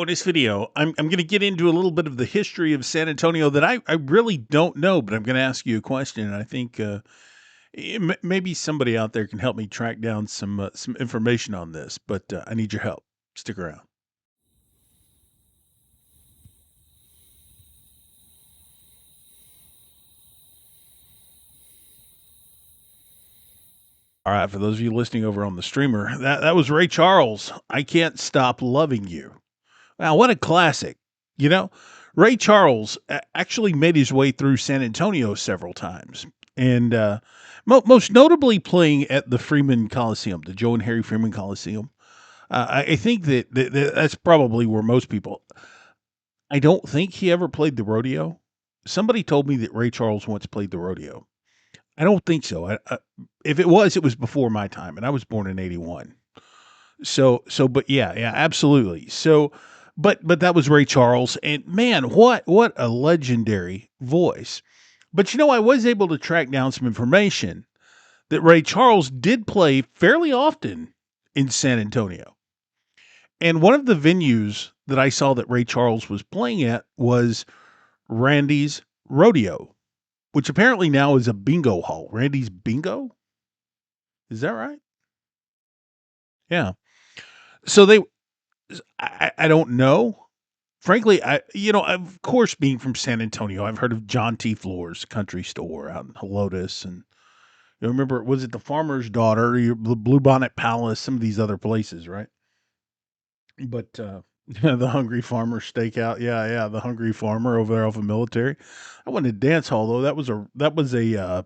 In this video, I'm going to get into a little bit of the history of San Antonio that I really don't know, but I'm going to ask you a question. And I think maybe somebody out there can help me track down some information on this, but I need your help. Stick around. All right, for those of you listening over on the streamer, that was Ray Charles. I can't stop loving you. Wow, what a classic! You know, Ray Charles actually made his way through San Antonio several times, and most notably playing at the Freeman Coliseum, the Joe and Harry Freeman Coliseum. I think that that's probably where most people. I don't think he ever played the rodeo. Somebody told me that Ray Charles once played the rodeo. I don't think so. If it was before my time, and I was born in '81. But yeah, absolutely. But that was Ray Charles, and man, what a legendary voice. But I was able to track down some information that Ray Charles did play fairly often in San Antonio. And one of the venues that I saw that Ray Charles was playing at was Randy's Rodeo, which apparently now is a bingo hall. Randy's Bingo? Is that right? Yeah. So I don't know. Frankly, of course, being from San Antonio, I've heard of John T. Floor's Country Store out in Helotes, and remember, was it the Farmer's Daughter, the Bluebonnet Palace, some of these other places, right? But the Hungry Farmer Steakout, yeah, the Hungry Farmer over there off of Military. I went to dance hall though. That was a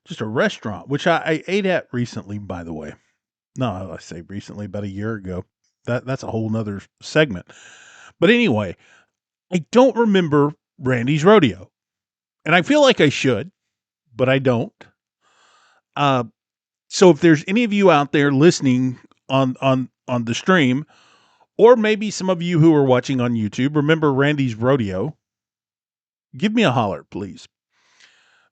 just a restaurant, which I ate at recently, by the way. No, I say recently, about a year ago. That's a whole nother segment. But anyway, I don't remember Randy's Rodeo, and I feel like I should, but I don't. Uh, so if there's any of you out there listening on the stream, or maybe some of you who are watching on YouTube, remember Randy's Rodeo, give me a holler, please.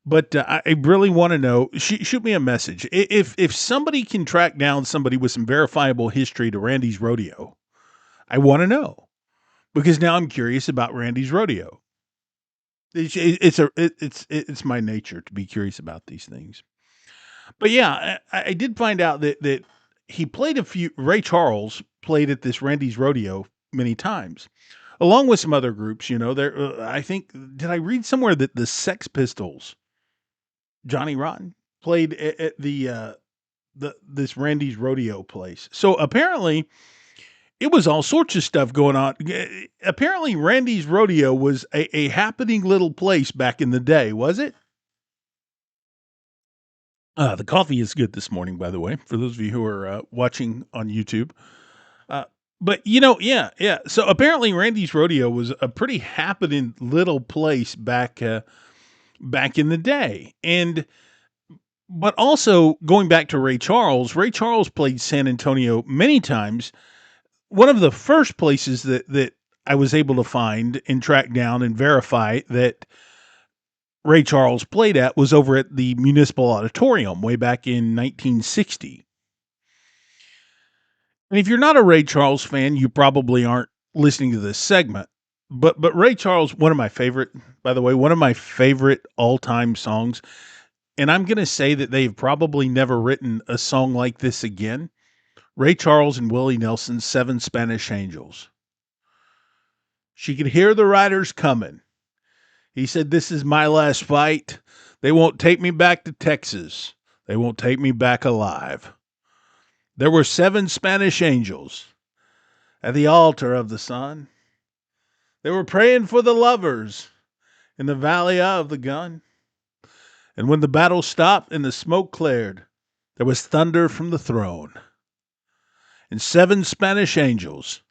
But I really want to know. Shoot me a message if somebody can track down somebody with some verifiable history to Randy's Rodeo. I want to know because now I'm curious about Randy's Rodeo. It's my nature to be curious about these things. But yeah, I did find out that he played a few. Ray Charles played at this Randy's Rodeo many times, along with some other groups. There. I think did I read somewhere that the Sex Pistols, Johnny Rotten, played at the this Randy's Rodeo place. So apparently, it was all sorts of stuff going on. Apparently, Randy's Rodeo was a happening little place back in the day, was it? The coffee is good this morning, by the way, for those of you who are watching on YouTube. Uh, but yeah. So apparently, Randy's Rodeo was a pretty happening little place back in the day, and but also going back to Ray Charles. Ray Charles played San Antonio many times. One of the first places that I was able to find and track down and verify that Ray Charles played at was over at the Municipal Auditorium way back in 1960. And if you're not a Ray Charles fan, you probably aren't listening to this segment. But Ray Charles, one of my favorite, by the way, one of my favorite all-time songs, and I'm going to say that they've probably never written a song like this again. Ray Charles and Willie Nelson's Seven Spanish Angels. She could hear the riders coming. He said, "This is my last fight. They won't take me back to Texas. They won't take me back alive. There were seven Spanish angels at the altar of the sun. They were praying for the lovers in the valley of the gun. And when the battle stopped and the smoke cleared, there was thunder from the throne. And seven Spanish angels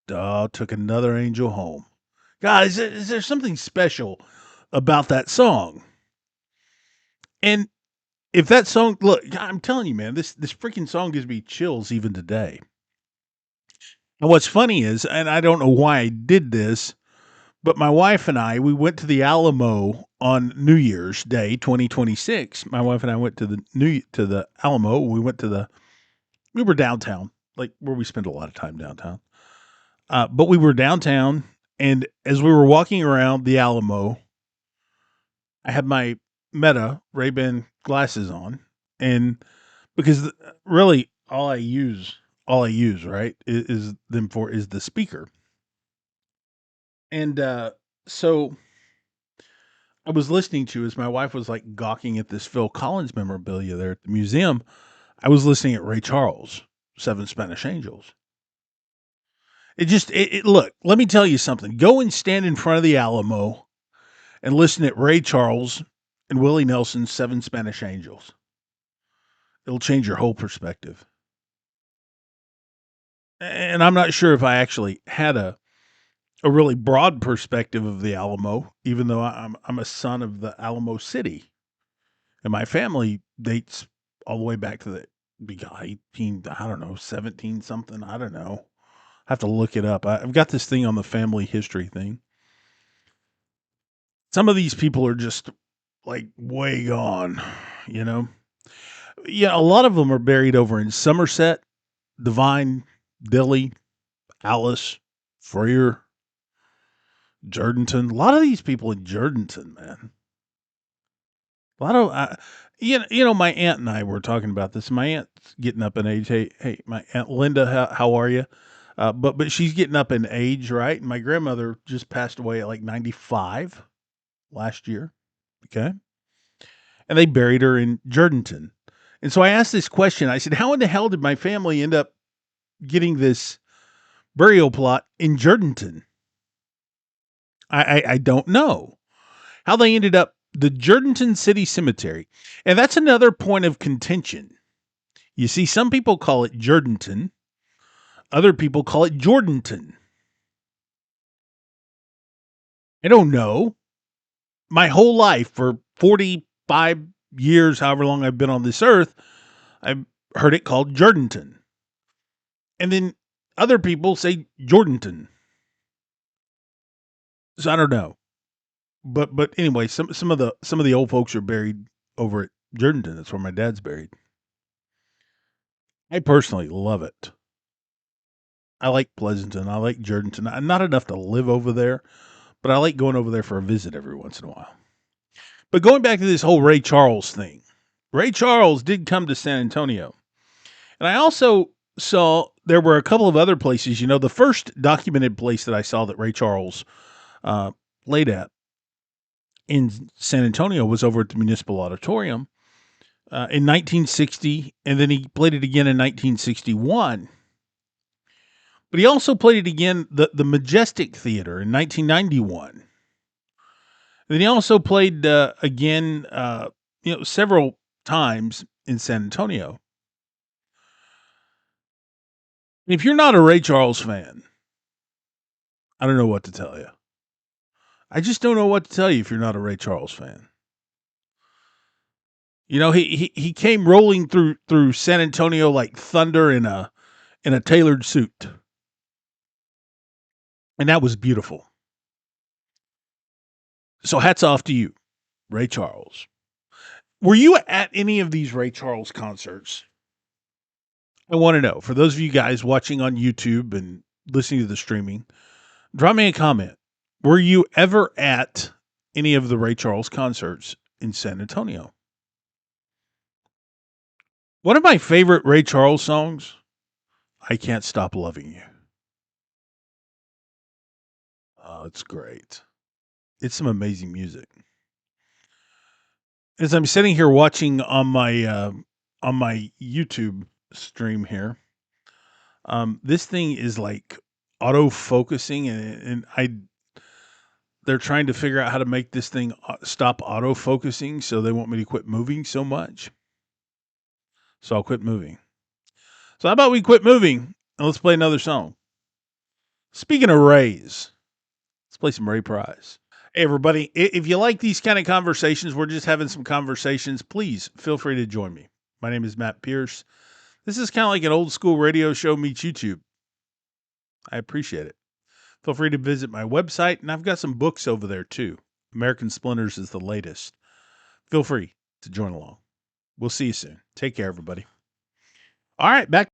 took another angel home." Guys, is there something special about that song? And if that song, look, I'm telling you, man, this freaking song gives me chills even today. And what's funny is, and I don't know why I did this, but my wife and I, we went to the Alamo on New Year's Day, 2026. My wife and I went to the Alamo. We were downtown, like where we spend a lot of time downtown. But we were downtown, and as we were walking around the Alamo, I had my Meta Ray-Ban glasses on, and because really all I use, right, is them for is the speaker. And so I was listening to as my wife was like gawking at this Phil Collins memorabilia there at the museum. I was listening at Ray Charles, Seven Spanish Angels. Look, let me tell you something. Go and stand in front of the Alamo and listen at Ray Charles and Willie Nelson's Seven Spanish Angels. It'll change your whole perspective. And I'm not sure if I actually had a really broad perspective of the Alamo, even though I'm a son of the Alamo City, and my family dates all the way back to the 18, I don't know, 17 something, I don't know. I have to look it up. I've got this thing on the family history thing. Some of these people are just like way gone, you know. Yeah, a lot of them are buried over in Somerset, Divine, Dilly, Alice, Freer, Jordanton. A lot of these people in Jordanton, man. A lot of, my aunt and I were talking about this. My aunt's getting up in age. Hey, my aunt Linda, how are you? But she's getting up in age, right? And my grandmother just passed away at like 95 last year. Okay, and they buried her in Jordanton. And so I asked this question. I said, "How in the hell did my family end up getting this burial plot in Jordanton?" I don't know how they ended up the Jordanton City Cemetery. And that's another point of contention. You see, some people call it Jordanton, other people call it Jordanton. I don't know. My whole life, for 45 years, however long I've been on this earth, I've heard it called Jordanton. And then other people say Jordanton. So I don't know. But anyway, some of the old folks are buried over at Jordanton. That's where my dad's buried. I personally love it. I like Pleasanton. I like Jordanton. I'm not enough to live over there, but I like going over there for a visit every once in a while. But going back to this whole Ray Charles thing, Ray Charles did come to San Antonio. And I also saw there were a couple of other places. You know, the first documented place that I saw that Ray Charles played at in San Antonio was over at the Municipal Auditorium in 1960, and then he played it again in 1961. But he also played it again the Majestic Theater in 1991. Then he also played again, several times in San Antonio. If you're not a Ray Charles fan, I don't know what to tell you. I just don't know what to tell you if you're not a Ray Charles fan. You know, he came rolling through San Antonio like thunder in a tailored suit, and that was beautiful. So hats off to you, Ray Charles. Were you at any of these Ray Charles concerts? I want to know. For those of you guys watching on YouTube and listening to the streaming, drop me a comment. Were you ever at any of the Ray Charles concerts in San Antonio? One of my favorite Ray Charles songs, I Can't Stop Loving You. Oh, it's great. It's some amazing music. As I'm sitting here watching on my YouTube stream here, this thing is like auto focusing, and they're trying to figure out how to make this thing stop auto focusing, so they want me to quit moving so much. So I'll quit moving. So how about we quit moving and let's play another song? Speaking of Rays, let's play some Ray Price. Hey everybody, if you like these kind of conversations, we're just having some conversations, please feel free to join me. My name is Matt Pierce. This is kind of like an old school radio show meets YouTube. I appreciate it. Feel free to visit my website, and I've got some books over there too. American Splinters is the latest. Feel free to join along. We'll see you soon. Take care, everybody. All right, back